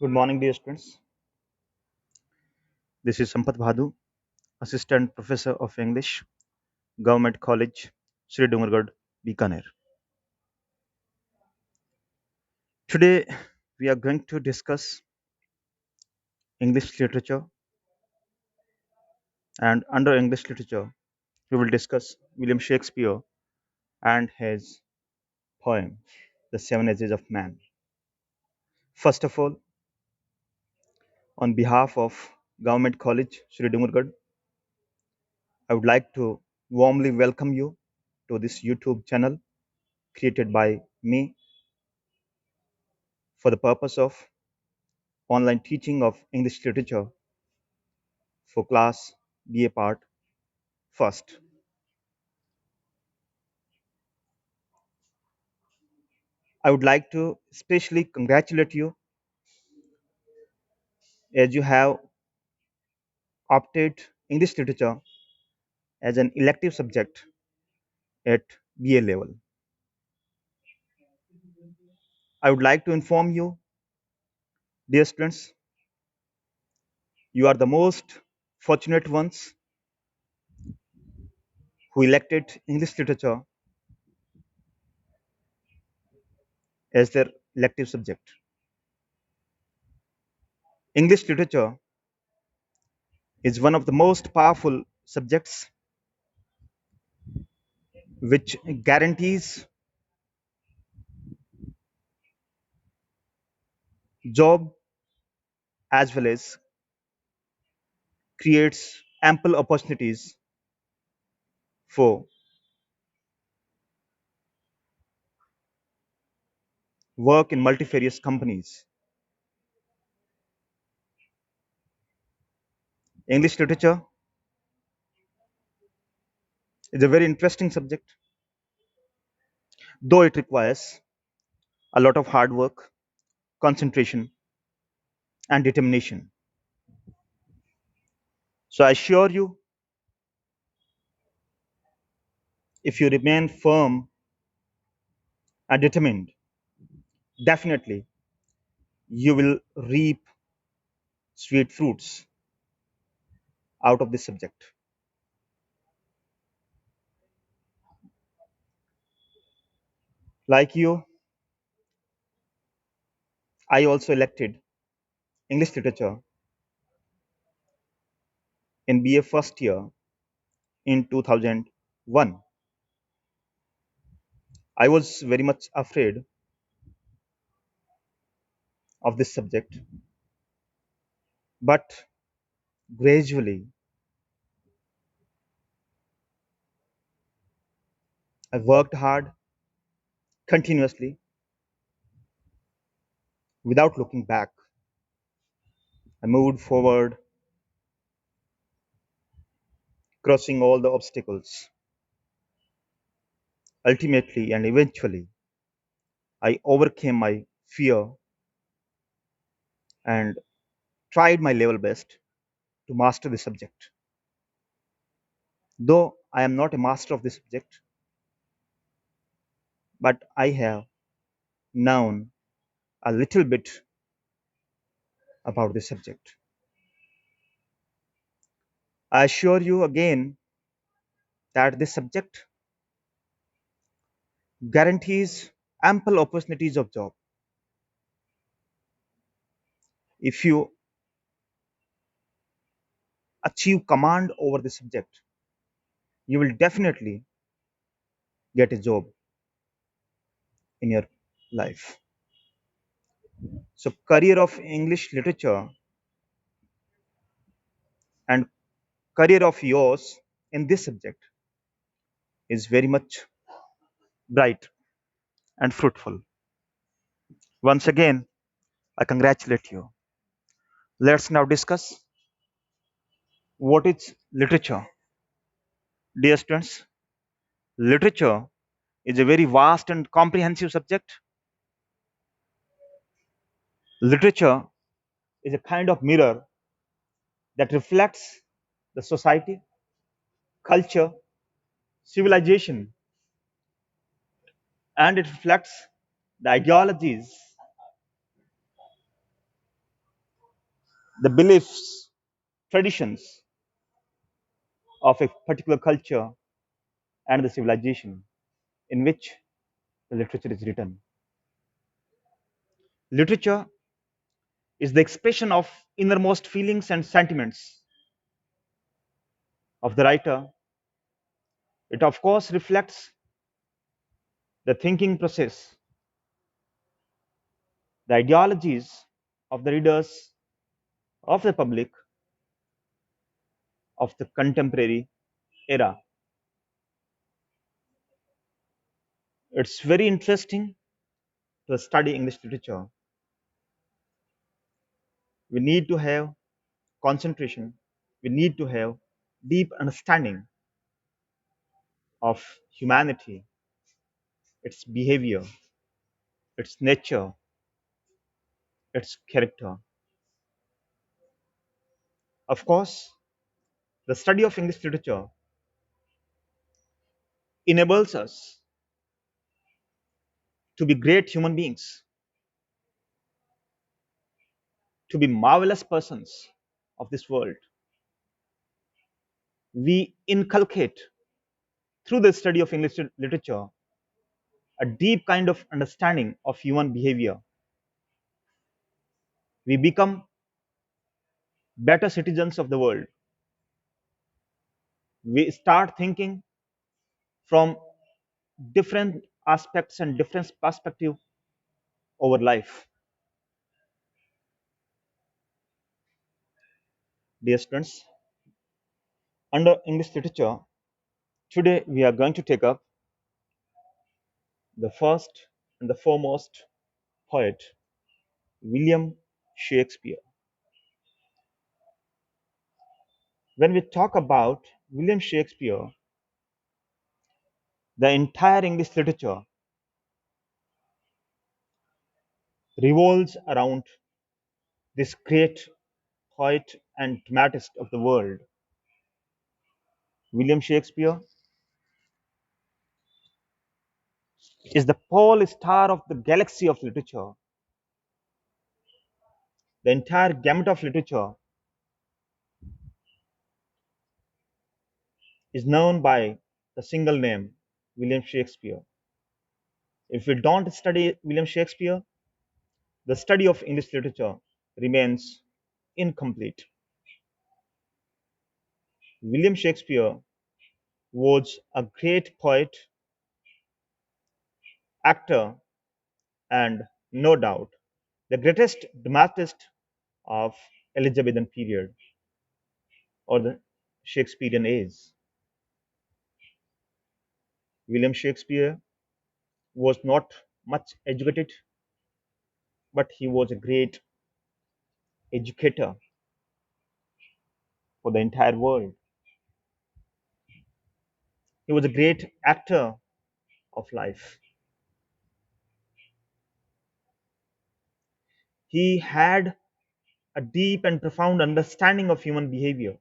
Good morning, dear students. This is Sampat Bhadu, Assistant Professor of English, Govt College, Sri Dungargarh, Bikaner. Today, we are going to discuss English literature, and under English literature, we will discuss William Shakespeare and his poem, The Seven Ages of Man. First of all, on behalf of Govt College, Sri Dungargarh, I would like to warmly welcome you to this YouTube channel created by me for the purpose of online teaching of English literature for class BA part first. I would like to especially congratulate you as you have opted English literature as an elective subject at BA level. I would like to inform you, dear students, you are the most fortunate ones who elected English literature as their elective subject. English literature is one of the most powerful subjects which guarantees job as well as creates ample opportunities for work in multifarious companies. English literature is a very interesting subject, though it requires a lot of hard work, concentration, and determination. So I assure you, if you remain firm and determined, definitely you will reap sweet fruits out of this subject. Like you, I also elected English literature in BA first year in 2001. I was very much afraid of this subject, but gradually I worked hard continuously without looking back. I moved forward, crossing all the obstacles. Ultimately and eventually, I overcame my fear and tried my level best to master the subject. Though I am not a master of the subject, but I have known a little bit about the subject. I assure you again that this subject guarantees ample opportunities of job. If you achieve command over the subject, you will definitely get a job in your life. So career of English literature and career of yours in this subject is very much bright and fruitful. Once again, I congratulate you. Let's now discuss what is literature. Dear students, literature is a very vast and comprehensive subject. Literature is a kind of mirror that reflects the society, culture, civilization, and it reflects the ideologies the beliefs, traditions of a particular culture and the civilization in which the literature is written. Literature is the expression of innermost feelings and sentiments of the writer. It, of course, reflects the thinking process, the ideologies of the readers, of the public, of the contemporary era. It's very interesting to study English literature. We need to have concentration, we need to have deep understanding of humanity, its behavior, its nature, its character. Of course, the study of English literature enables us to be great human beings, to be marvelous persons of this world. We inculcate through the study of English literature a deep kind of understanding of human behavior. We become better citizens of the world. We start thinking from different aspects and different perspective over life. Dear students, under English literature, today we are going to take up the first and the foremost poet, William Shakespeare. When we talk about William Shakespeare, the entire English literature revolves around this great poet and dramatist of the world. William Shakespeare is the pole star of the galaxy of literature. The entire gamut of literature is known by the single name William Shakespeare. If we don't study William Shakespeare, the study of English literature remains incomplete. William Shakespeare was a great poet, actor, and no doubt the greatest dramatist of Elizabethan period or the Shakespearean age. William Shakespeare was not much educated, but he was a great educator for the entire world. He was a great actor of life. He had a deep and profound understanding of human behavior.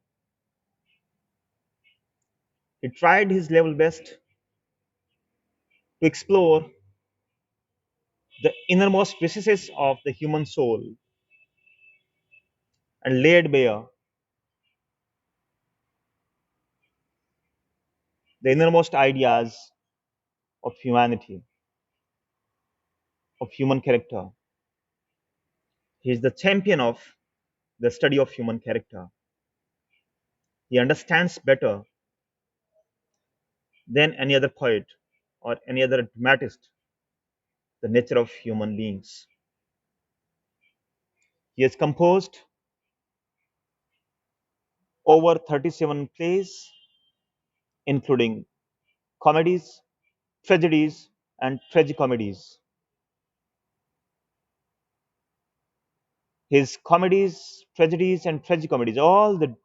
He tried his level best to explore the innermost recesses of the human soul and laid bare the innermost ideas of humanity, of human character. He is the champion of the study of human character. He understands better than any other poet or any other dramatist the nature of human beings. He has composed over 37 plays, including comedies, tragedies, and tragicomedies. His comedies, tragedies, and tragicomedies, all the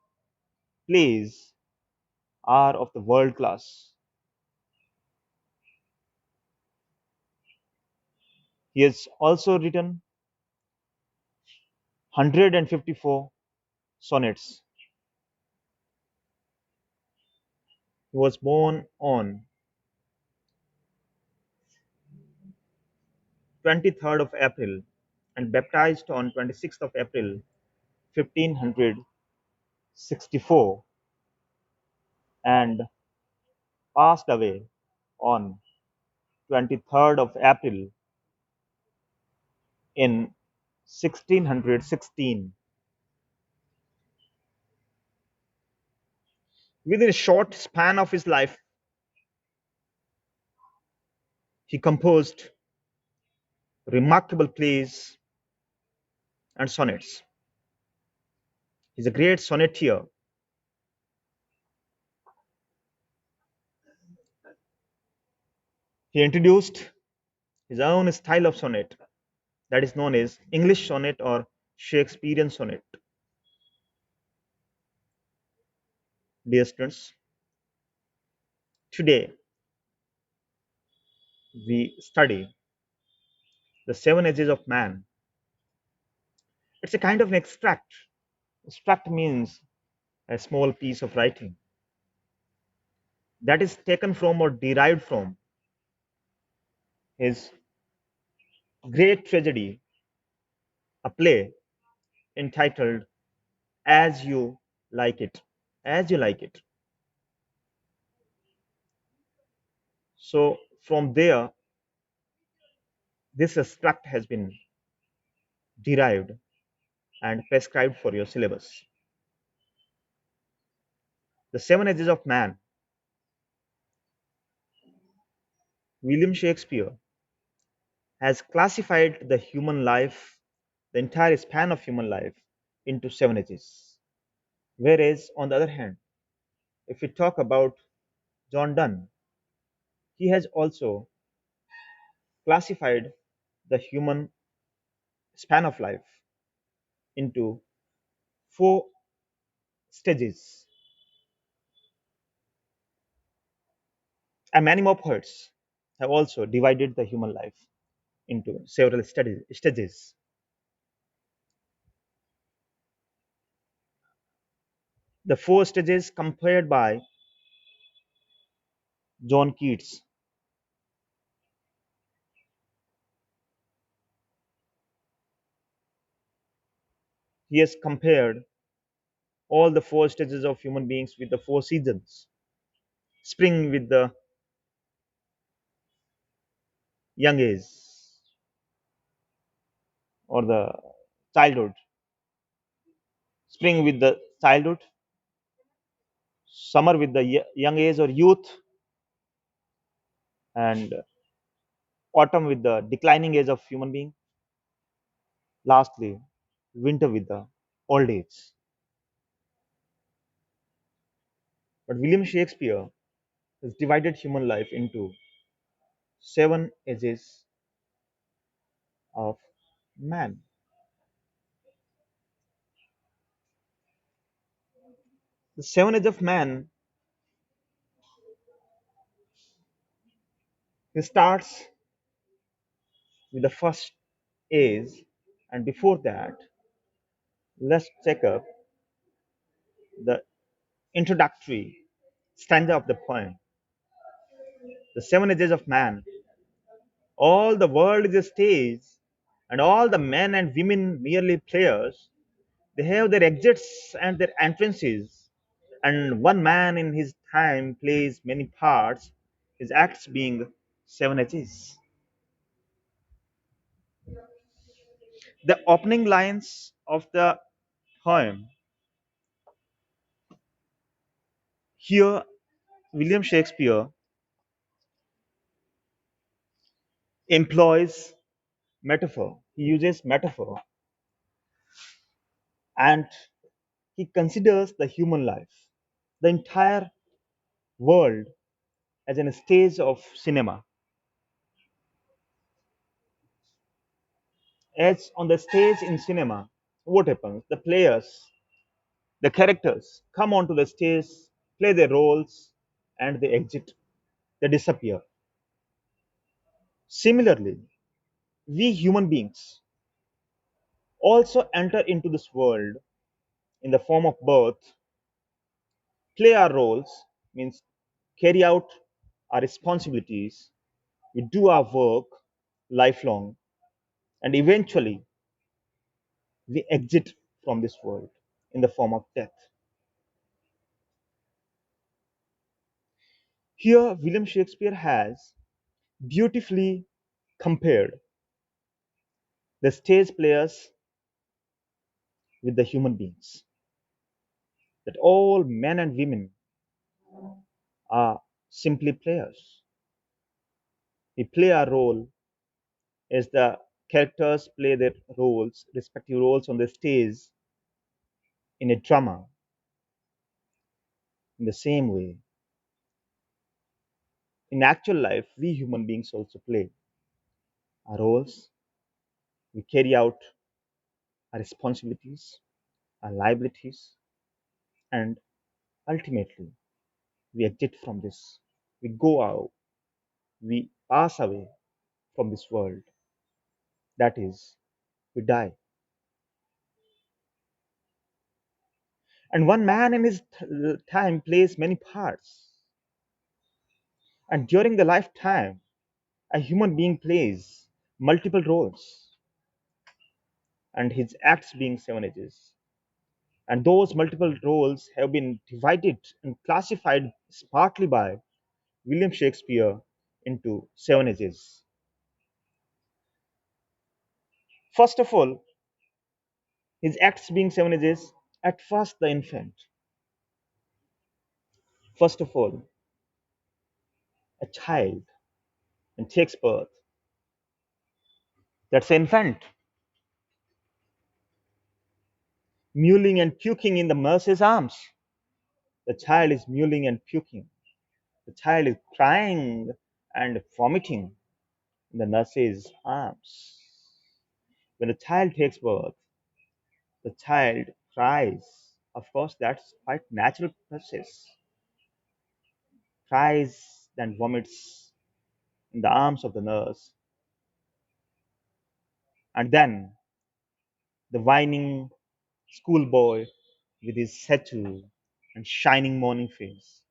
plays are of the world class. He has also written 154 sonnets. He was born on 23rd of April and baptized on 26th of April 1564 and passed away on 23rd of April in 1616. Within a short span of his life, he composed remarkable plays and sonnets. He's a great sonneteer. He introduced his own style of sonnet that is known as English sonnet or Shakespearean sonnet. Dear students, today we study the seven ages of man. It's a kind of an extract. Extract means a small piece of writing that is taken from or derived from his great tragedy, a play entitled As You Like It. As You Like It. So, from there, this extract has been derived and prescribed for your syllabus. The Seven Ages of Man, William Shakespeare, has classified the human life, the entire span of human life, into seven ages. Whereas, on the other hand, if we talk about John Donne, he has also classified the human span of life into four stages. And many more poets have also divided the human life into several stages. The four stages compared by John Keats. He has compared all the four stages of human beings with the four seasons. Spring with the young age or the childhood. Spring with the childhood, summer with the young age or youth, and autumn with the declining age of human being. Lastly, winter with the old age. But William Shakespeare has divided human life into seven ages of man. The seven ages of man, he starts with the first age, and before that, let's check up the introductory stanza of the poem. The seven ages of man. All the world is a stage, and all the men and women merely players. They have their exits and their entrances, and one man in his time plays many parts, his acts being seven ages. The opening lines of the poem here, William Shakespeare employs metaphor. He uses metaphor and he considers the human life, the entire world, as a stage of cinema. As on the stage in cinema, what happens? The players, the characters come onto the stage, play their roles, and they exit, they disappear. Similarly, we human beings also enter into this world in the form of birth, play our roles, means carry out our responsibilities, we do our work lifelong, and eventually we exit from this world in the form of death. Here, William Shakespeare has beautifully compared the stage players with the human beings, that all men and women are simply players. We play our role as the characters play their roles, respective roles on the stage in a drama. In the same way, in actual life, we human beings also play our roles. We carry out our responsibilities, our liabilities, and ultimately we exit from this. We go out, we pass away from this world. That is, we die. And one man in his time plays many parts. And during the lifetime, a human being plays multiple roles, and his acts being seven ages. And those multiple roles have been divided and classified smartly by William Shakespeare into seven ages. First of all, his acts being seven ages, at first the infant. First of all, a child and takes birth. That's an infant, mewling and puking in the nurse's arms. The child is mewling and puking. The child is crying and vomiting in the nurse's arms. When the child takes birth, the child cries. Of course, that's quite natural process. Cries, then vomits in the arms of the nurse, and then the whining schoolboy with his satchel and shining morning face,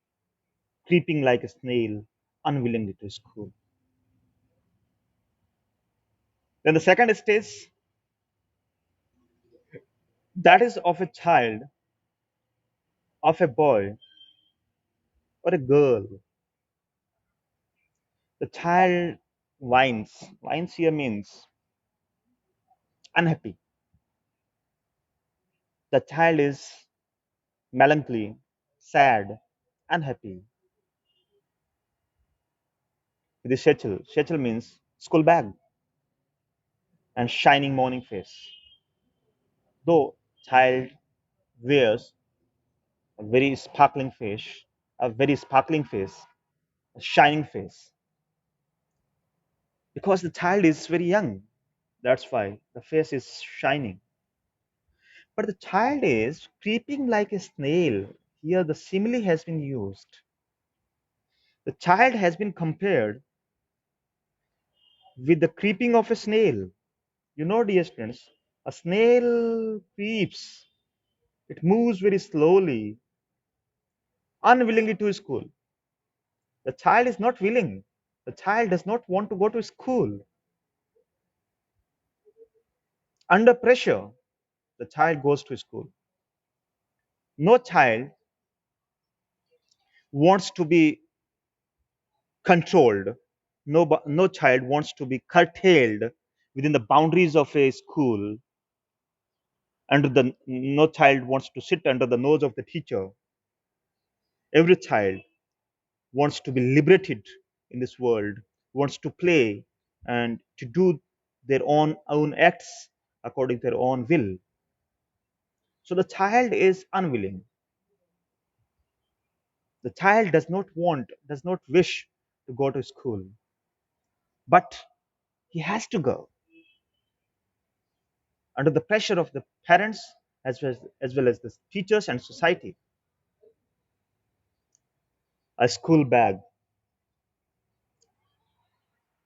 creeping like a snail unwillingly to school. Then the second stage, that is of a child, of a boy or a girl. The child whines. Whines here means unhappy. The child is melancholy, sad, unhappy. With his satchel. Satchel means school bag and shining morning face. Though child wears a very sparkling face, a very sparkling face, a shining face, because the child is very young. That's why the face is shining. But the child is creeping like a snail. Here, the simile has been used. The child has been compared with the creeping of a snail. You know, dear students, a snail creeps, it moves very slowly, unwillingly to school. The child is not willing. The child does not want to go to school. Under pressure, the child goes to school. No child wants to be controlled. No child wants to be curtailed within the boundaries of a school. No child wants to sit under the nose of the teacher. Every child wants to be liberated in this world, wants to play and to do their own acts according to their own will. So the child is unwilling. The child does not want, does not wish to go to school, but he has to go under the pressure of the parents as well as the teachers and society. A school bag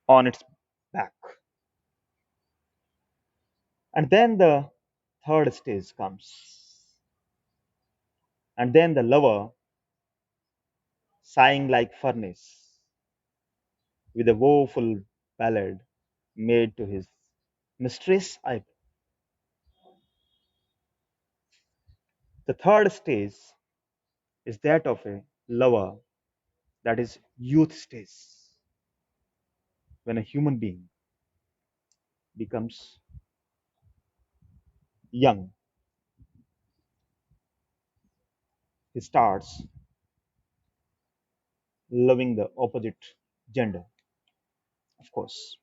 on its back. And then the third stage comes. And then the lover, sighing like furnace, with a woeful ballad made to his mistress, I The third stage is that of a lover, that is youth stage, when a human being becomes young, he starts loving the opposite gender, of course,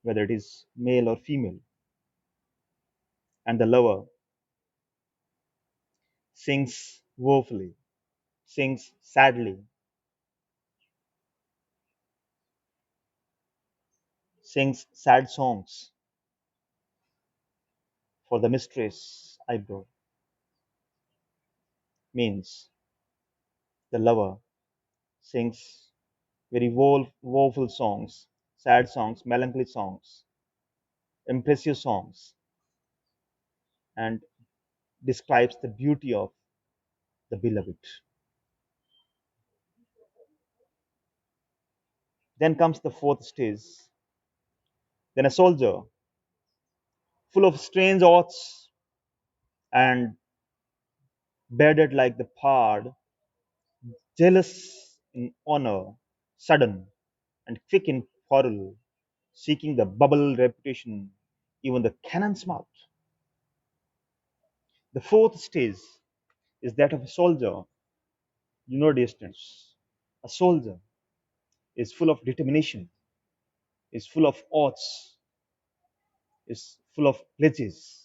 whether it is male or female. And the lover sings woefully, sings sadly, sings sad songs for the mistress eyebrow. Means the lover sings very woeful songs, sad songs, melancholy songs, impressive songs, and describes the beauty of the beloved. Then comes the fourth stage. Then a soldier, full of strange oaths and bearded like the pard, jealous in honor, sudden and quick in quarrel, seeking the bubble reputation, even the cannon's mouth. The fourth stage is that of a soldier, distance. A soldier is full of determination, is full of oaths, is full of pledges.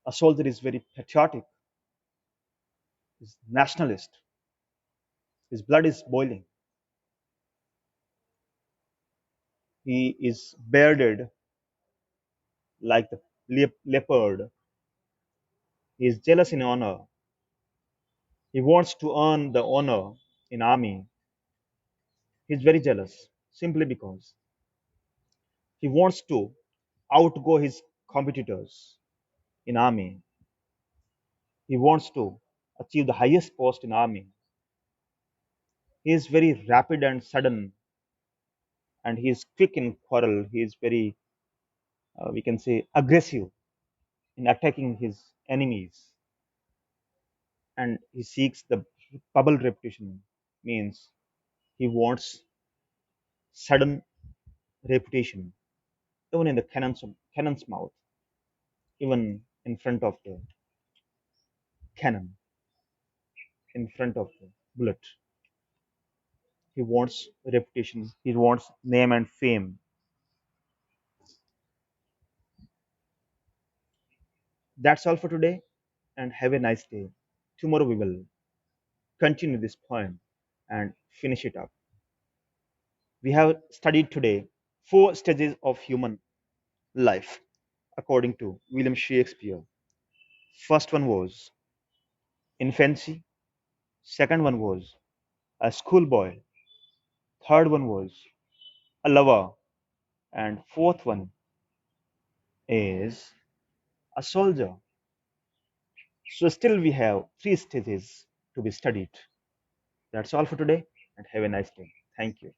A soldier is very patriotic, is nationalist, his blood is boiling. He is bearded like the leopard. He is jealous in honor. He wants to earn the honor in army. He is very jealous simply because he wants to outgo his competitors in army. He wants to achieve the highest post in army. He is very rapid and sudden, and he is quick in quarrel. He is very, we can say, aggressive in attacking his enemies, and he seeks the bubble reputation. Means he wants sudden reputation, even in the cannon's mouth, even in front of the cannon, in front of the bullet. He wants reputation. He wants name and fame. That's all for today, and have a nice day. Tomorrow we will continue this poem and finish it up. We have studied today four stages of human life according to William Shakespeare. First one was infancy, second one was a schoolboy, third one was a lover, and fourth one is a soldier. So still we have three stages to be studied. That's all for today, and have a nice day. Thank you.